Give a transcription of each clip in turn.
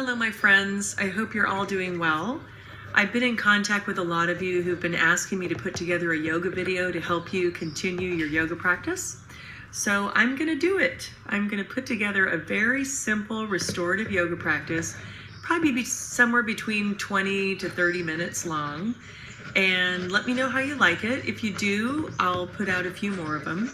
Hello, my friends. I hope you're all doing well. I've been in contact with a lot of you who've been asking me to put together a yoga video to help you continue your yoga practice. So I'm going to do it. I'm going to put together a very simple restorative yoga practice, probably be somewhere between 20 to 30 minutes long. And let me know how you like it. If you do, I'll put out a few more of them.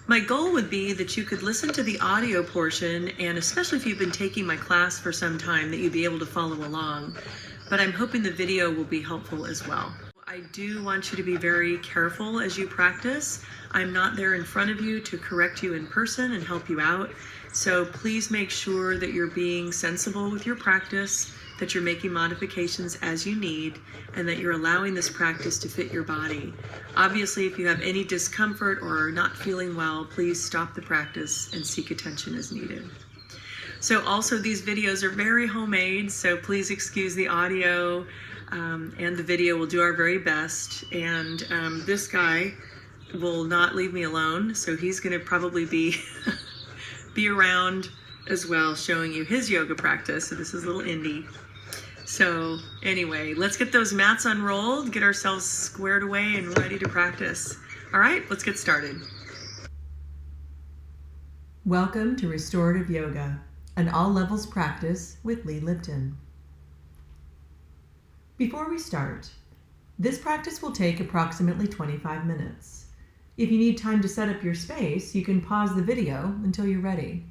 My goal would be that you could listen to the audio portion, and especially if you've been taking my class for some time, that you'd be able to follow along. But I'm hoping the video will be helpful as well. I do want you to be very careful as you practice. I'm not there in front of you to correct you in person and help you out. So please make sure that you're being sensible with your practice, that you're making modifications as you need, and that you're allowing this practice to fit your body. Obviously, if you have any discomfort or are not feeling well, please stop the practice and seek attention as needed. So also, these videos are very homemade, so please excuse the audio and the video. We'll do our very best. And this guy will not leave me alone, so he's going to probably be around as well, showing you his yoga practice. So this is a little indie. So anyway, let's get those mats unrolled, get ourselves squared away and ready to practice. All right, let's get started. Welcome to Restorative Yoga, an all-levels practice with Lee Lipton. Before we start, this practice will take approximately 25 minutes. If you need time to set up your space, you can pause the video until you're ready.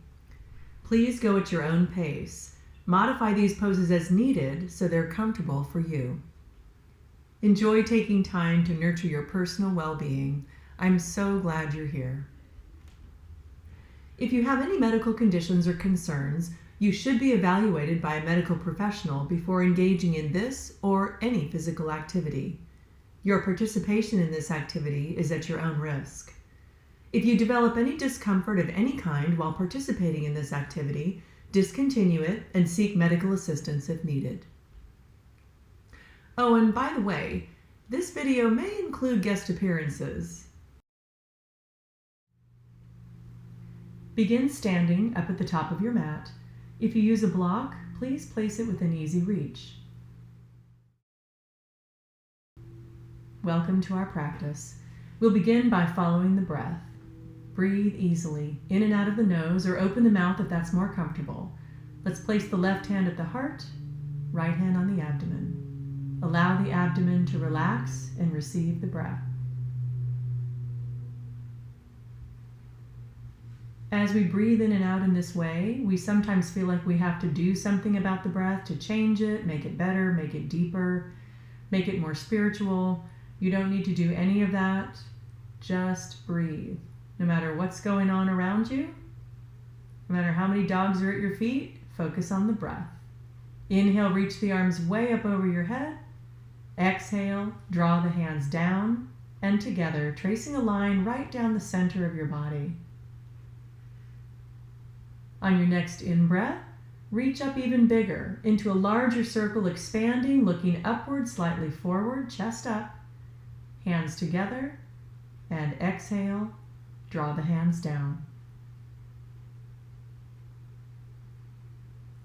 Please go at your own pace. Modify these poses as needed so they're comfortable for you. Enjoy taking time to nurture your personal well-being. I'm so glad you're here. If you have any medical conditions or concerns, you should be evaluated by a medical professional before engaging in this or any physical activity. Your participation in this activity is at your own risk. If you develop any discomfort of any kind while participating in this activity, discontinue it and seek medical assistance if needed. Oh, and by the way, this video may include guest appearances. Begin standing up at the top of your mat. If you use a block, please place it within easy reach. Welcome to our practice. We'll begin by following the breath. Breathe easily, in and out of the nose, or open the mouth if that's more comfortable. Let's place the left hand at the heart, right hand on the abdomen. Allow the abdomen to relax and receive the breath. As we breathe in and out in this way, we sometimes feel like we have to do something about the breath to change it, make it better, make it deeper, make it more spiritual. You don't need to do any of that. Just breathe. No matter what's going on around you, no matter how many dogs are at your feet, focus on the breath. Inhale, reach the arms way up over your head. Exhale, draw the hands down and together, tracing a line right down the center of your body. On your next in-breath, reach up even bigger into a larger circle, expanding, looking upward, slightly forward, chest up, hands together, and exhale. Draw the hands down.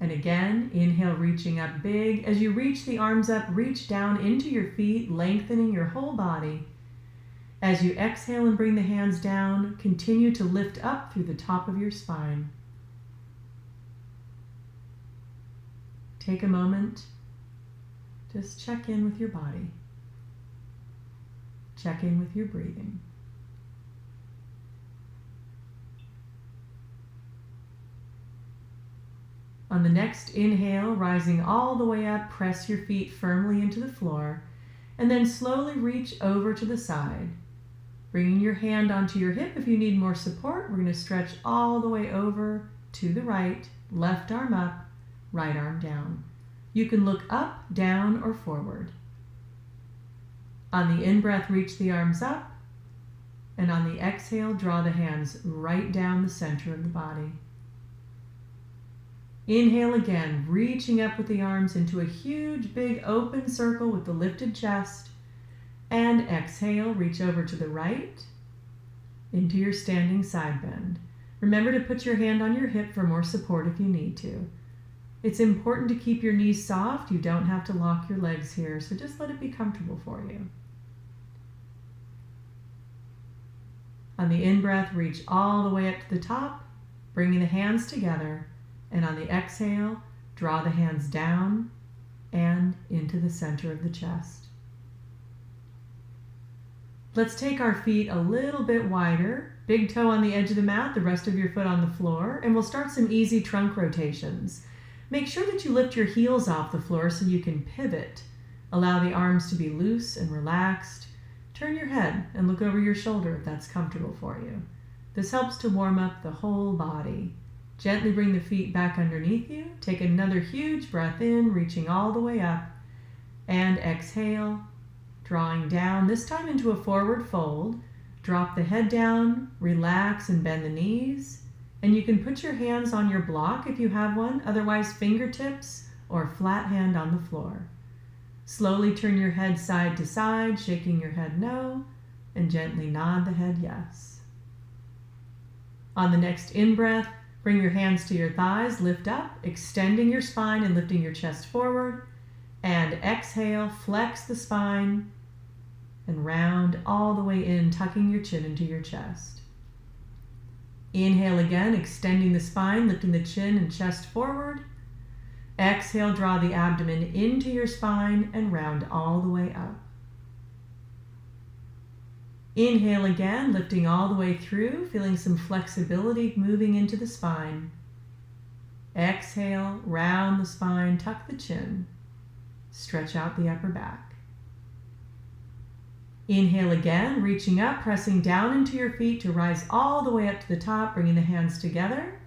And again, inhale, reaching up big. As you reach the arms up, reach down into your feet, lengthening your whole body. As you exhale and bring the hands down, continue to lift up through the top of your spine. Take a moment. Just check in with your body. Check in with your breathing. On the next inhale, rising all the way up, press your feet firmly into the floor, and then slowly reach over to the side. Bringing your hand onto your hip if you need more support, we're going to stretch all the way over to the right, left arm up, right arm down. You can look up, down, or forward. On the in-breath, reach the arms up, and on the exhale, draw the hands right down the center of the body. Inhale again, reaching up with the arms into a huge, big open circle with the lifted chest. And exhale, reach over to the right, into your standing side bend. Remember to put your hand on your hip for more support if you need to. It's important to keep your knees soft. You don't have to lock your legs here, so just let it be comfortable for you. On the in-breath, reach all the way up to the top, bringing the hands together, and on the exhale, draw the hands down and into the center of the chest. Let's take our feet a little bit wider, big toe on the edge of the mat, the rest of your foot on the floor, and we'll start some easy trunk rotations. Make sure that you lift your heels off the floor so you can pivot. Allow the arms to be loose and relaxed. Turn your head and look over your shoulder if that's comfortable for you. This helps to warm up the whole body. Gently bring the feet back underneath you. Take another huge breath in, reaching all the way up. And exhale, drawing down, this time into a forward fold. Drop the head down, relax and bend the knees. And you can put your hands on your block if you have one, otherwise fingertips or flat hand on the floor. Slowly turn your head side to side, shaking your head no, and gently nod the head yes. On the next in-breath, bring your hands to your thighs, lift up, extending your spine and lifting your chest forward. And exhale, flex the spine and round all the way in, tucking your chin into your chest. Inhale again, extending the spine, lifting the chin and chest forward. Exhale, draw the abdomen into your spine and round all the way up. Inhale again, lifting all the way through, feeling some flexibility moving into the spine. Exhale, round the spine, tuck the chin, stretch out the upper back. Inhale again, reaching up, pressing down into your feet to rise all the way up to the top, bringing the hands together.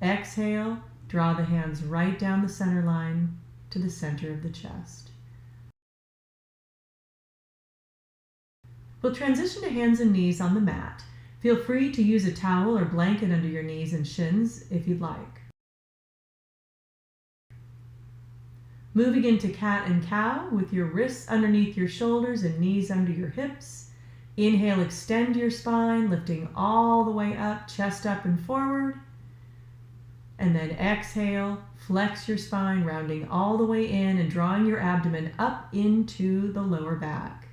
Exhale, draw the hands right down the center line to the center of the chest. We'll transition to hands and knees on the mat. Feel free to use a towel or blanket under your knees and shins if you'd like. Moving into cat and cow with your wrists underneath your shoulders and knees under your hips. Inhale, extend your spine, lifting all the way up, chest up and forward. And then exhale, flex your spine, rounding all the way in and drawing your abdomen up into the lower back.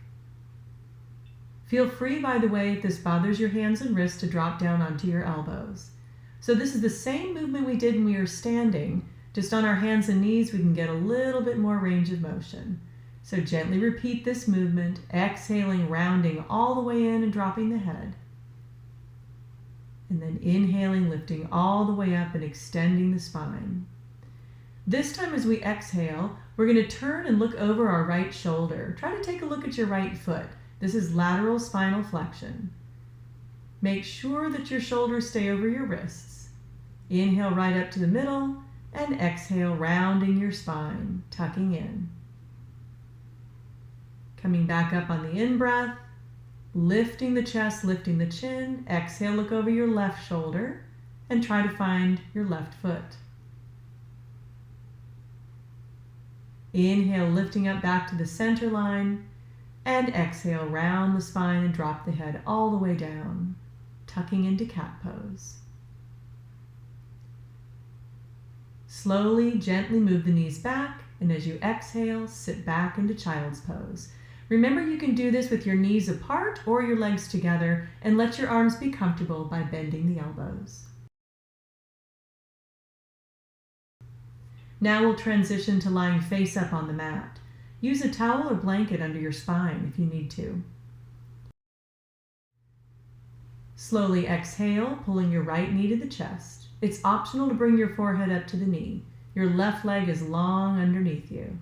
Feel free, by the way, if this bothers your hands and wrists, to drop down onto your elbows. So this is the same movement we did when we were standing. Just on our hands and knees, we can get a little bit more range of motion. So gently repeat this movement, exhaling, rounding all the way in and dropping the head. And then inhaling, lifting all the way up and extending the spine. This time as we exhale, we're going to turn and look over our right shoulder. Try to take a look at your right foot. This is lateral spinal flexion. Make sure that your shoulders stay over your wrists. Inhale right up to the middle and exhale, rounding your spine, tucking in. Coming back up on the in-breath, lifting the chest, lifting the chin. Exhale, look over your left shoulder and try to find your left foot. Inhale, lifting up back to the center line, and exhale, round the spine and drop the head all the way down, tucking into cat pose. Slowly, gently move the knees back, and as you exhale, sit back into child's pose. Remember, you can do this with your knees apart or your legs together, and let your arms be comfortable by bending the elbows. Now we'll transition to lying face up on the mat. Use a towel or blanket under your spine if you need to. Slowly exhale, pulling your right knee to the chest. It's optional to bring your forehead up to the knee. Your left leg is long underneath you.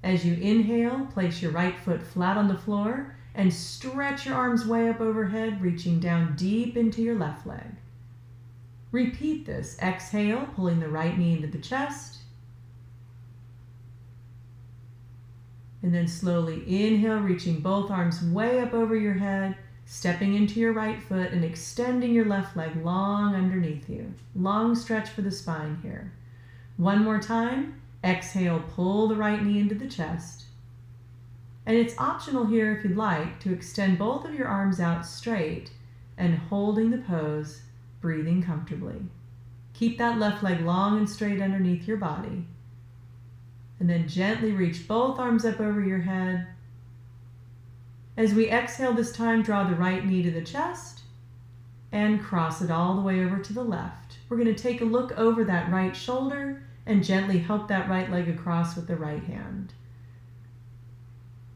As you inhale, place your right foot flat on the floor and stretch your arms way up overhead, reaching down deep into your left leg. Repeat this. Exhale, pulling the right knee into the chest. And then slowly inhale, reaching both arms way up over your head, stepping into your right foot and extending your left leg long underneath you. Long stretch for the spine here. One more time. Exhale, pull the right knee into the chest. And it's optional here, if you'd like, to extend both of your arms out straight and holding the pose, breathing comfortably. Keep that left leg long and straight underneath your body. And then gently reach both arms up over your head. As we exhale this time, draw the right knee to the chest and cross it all the way over to the left. We're going to take a look over that right shoulder and gently help that right leg across with the right hand.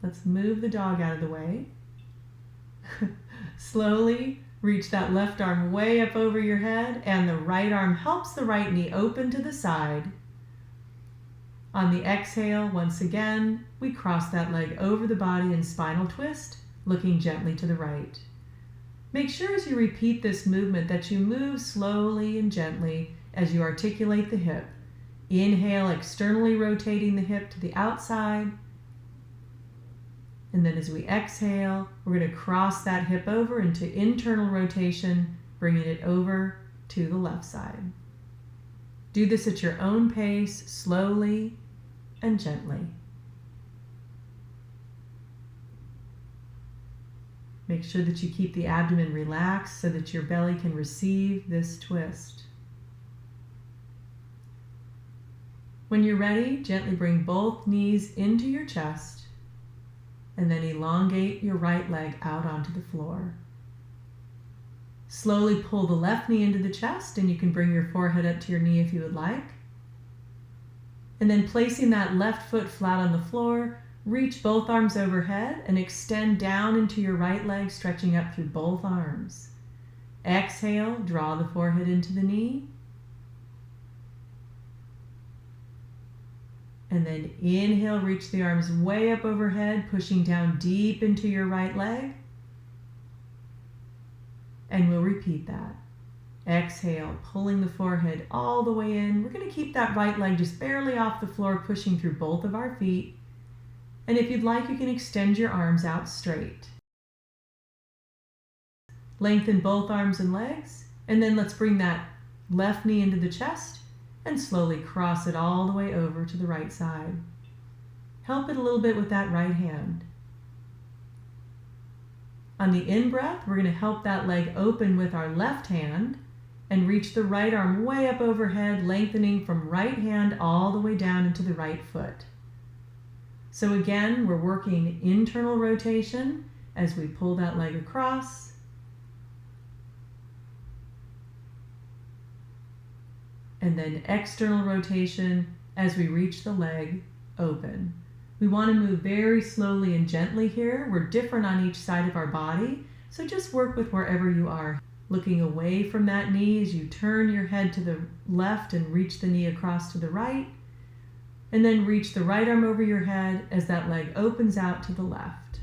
Let's move the dog out of the way. Slowly reach that left arm way up over your head, and the right arm helps the right knee open to the side. On the exhale, once again, we cross that leg over the body in spinal twist, looking gently to the right. Make sure as you repeat this movement that you move slowly and gently as you articulate the hip. Inhale, externally rotating the hip to the outside. And then as we exhale, we're going to cross that hip over into internal rotation, bringing it over to the left side. Do this at your own pace, slowly and gently. Make sure that you keep the abdomen relaxed so that your belly can receive this twist. When you're ready, gently bring both knees into your chest and then elongate your right leg out onto the floor. Slowly pull the left knee into the chest, and you can bring your forehead up to your knee if you would like. And then placing that left foot flat on the floor, reach both arms overhead and extend down into your right leg, stretching up through both arms. Exhale, draw the forehead into the knee. And then inhale, reach the arms way up overhead, pushing down deep into your right leg. And we'll repeat that. Exhale, pulling the forehead all the way in. We're going to keep that right leg just barely off the floor, pushing through both of our feet. And if you'd like, you can extend your arms out straight. Lengthen both arms and legs. And then let's bring that left knee into the chest and slowly cross it all the way over to the right side. Help it a little bit with that right hand. On the in-breath, we're going to help that leg open with our left hand and reach the right arm way up overhead, lengthening from right hand all the way down into the right foot. So again, we're working internal rotation as we pull that leg across. And then external rotation as we reach the leg open. We want to move very slowly and gently here. We're different on each side of our body, so just work with wherever you are. Looking away from that knee as you turn your head to the left and reach the knee across to the right. And then reach the right arm over your head as that leg opens out to the left.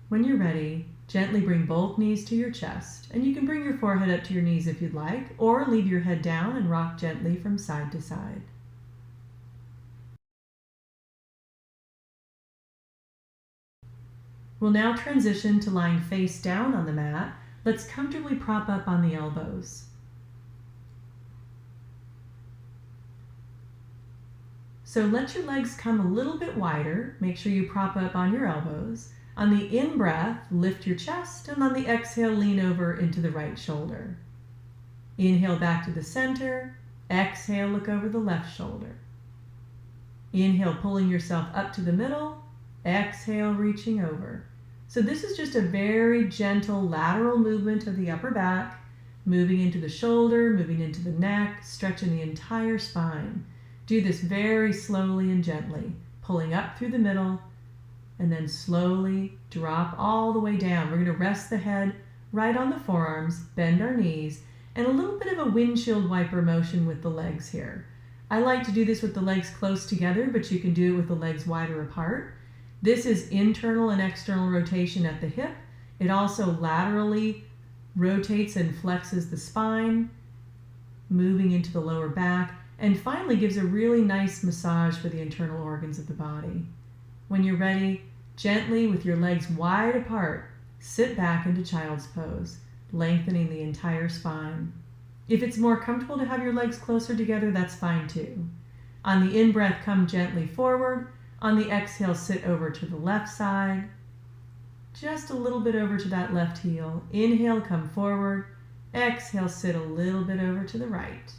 When you're ready, gently bring both knees to your chest, and you can bring your forehead up to your knees if you'd like, or leave your head down and rock gently from side to side. We'll now transition to lying face down on the mat. Let's comfortably prop up on the elbows. So let your legs come a little bit wider. Make sure you prop up on your elbows. On the in-breath, lift your chest, and on the exhale, lean over into the right shoulder. Inhale back to the center. Exhale, look over the left shoulder. Inhale, pulling yourself up to the middle. Exhale, reaching over. So this is just a very gentle lateral movement of the upper back, moving into the shoulder, moving into the neck, stretching the entire spine. Do this very slowly and gently, pulling up through the middle, and then slowly drop all the way down. We're going to rest the head right on the forearms, bend our knees, and a little bit of a windshield wiper motion with the legs here. I like to do this with the legs close together, but you can do it with the legs wider apart. This is internal and external rotation at the hip. It also laterally rotates and flexes the spine, moving into the lower back, and finally gives a really nice massage for the internal organs of the body. When you're ready, gently with your legs wide apart, sit back into child's pose, lengthening the entire spine. If it's more comfortable to have your legs closer together, that's fine too. On the in-breath, come gently forward. On the exhale, sit over to the left side. just a little bit over to that left heel. Inhale, come forward. Exhale, sit a little bit over to the right.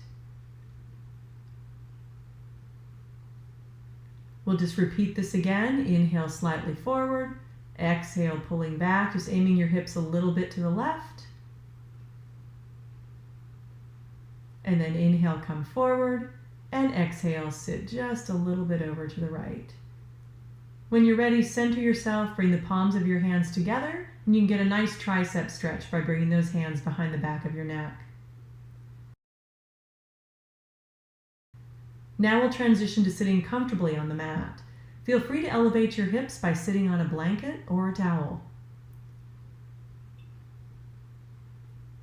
We'll just repeat this again. Inhale slightly forward. Exhale, pulling back, just aiming your hips a little bit to the left. And then inhale, come forward. And exhale, sit just a little bit over to the right. When you're ready, center yourself, bring the palms of your hands together, and you can get a nice tricep stretch by bringing those hands behind the back of your neck. Now we'll transition to sitting comfortably on the mat. Feel free to elevate your hips by sitting on a blanket or a towel.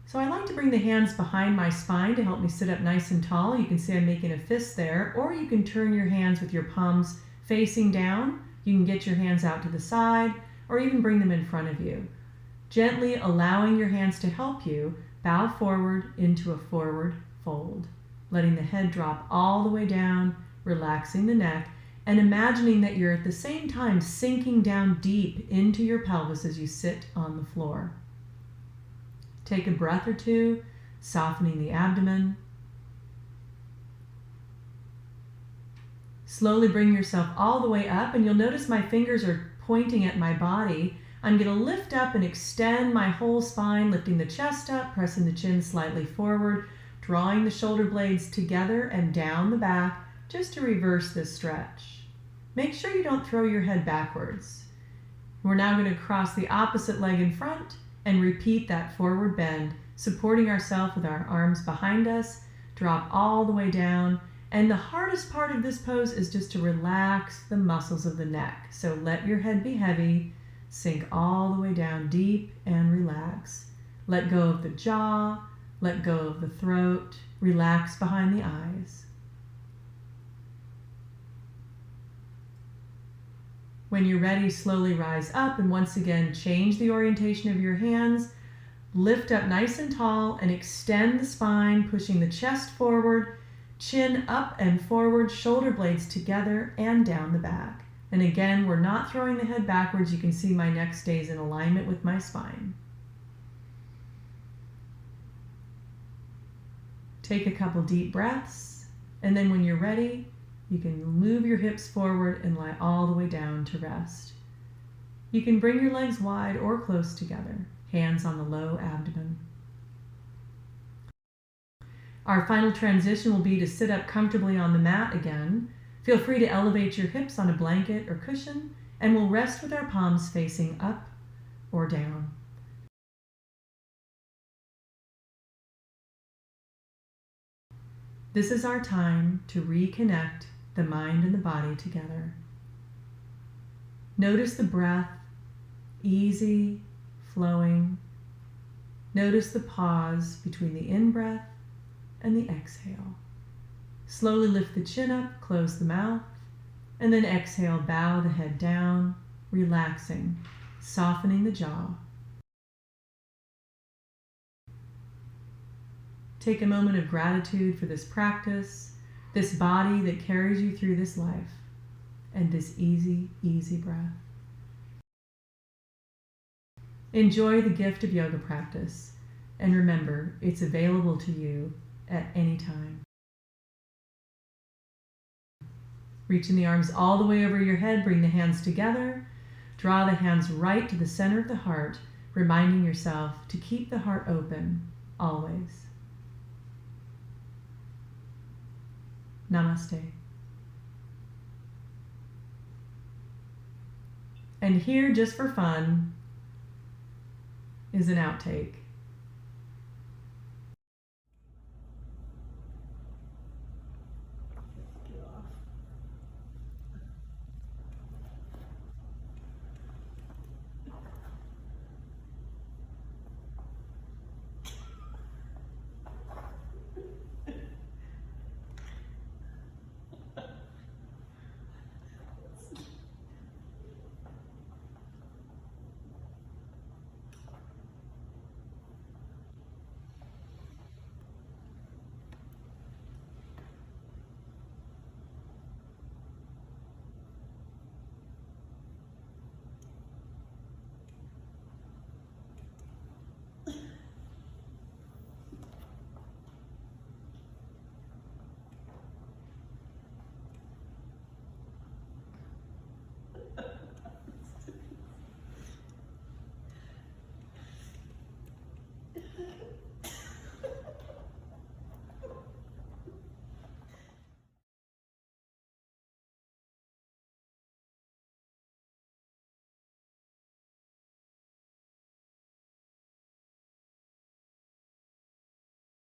So I like to bring the hands behind my spine to help me sit up nice and tall. You can see I'm making a fist there, or you can turn your hands with your palms facing down. You can get your hands out to the side, or even bring them in front of you. Gently allowing your hands to help you, bow forward into a forward fold, letting the head drop all the way down, relaxing the neck, and imagining that you're at the same time sinking down deep into your pelvis as you sit on the floor. Take a breath or two, softening the abdomen. Slowly bring yourself all the way up, and you'll notice my fingers are pointing at my body. I'm going to lift up and extend my whole spine, lifting the chest up, pressing the chin slightly forward, drawing the shoulder blades together and down the back, just to reverse this stretch. Make sure you don't throw your head backwards. We're now going to cross the opposite leg in front and repeat that forward bend, supporting ourselves with our arms behind us, drop all the way down. And the hardest part of this pose is just to relax the muscles of the neck. So let your head be heavy, sink all the way down deep and relax. Let go of the jaw, let go of the throat, relax behind the eyes. When you're ready, slowly rise up and once again change the orientation of your hands. Lift up nice and tall and extend the spine, pushing the chest forward, chin up and forward, shoulder blades together and down the back. And again, we're not throwing the head backwards. You can see my neck stays in alignment with my spine. Take a couple deep breaths, and then when you're ready, you can move your hips forward and lie all the way down to rest. You can bring your legs wide or close together, hands on the low abdomen. Our final transition will be to sit up comfortably on the mat again. Feel free to elevate your hips on a blanket or cushion, and we'll rest with our palms facing up or down. This is our time to reconnect the mind and the body together. Notice the breath, easy, flowing. Notice the pause between the in-breath and the exhale. Slowly lift the chin up, close the mouth, and then exhale, bow the head down, relaxing, softening the jaw. Take a moment of gratitude for this practice, this body that carries you through this life, and this easy, easy breath. Enjoy the gift of yoga practice, and remember, it's available to you at any time. Reaching the arms all the way over your head, bring the hands together. Draw the hands right to the center of the heart, reminding yourself to keep the heart open, always. Namaste. And here, just for fun, is an outtake.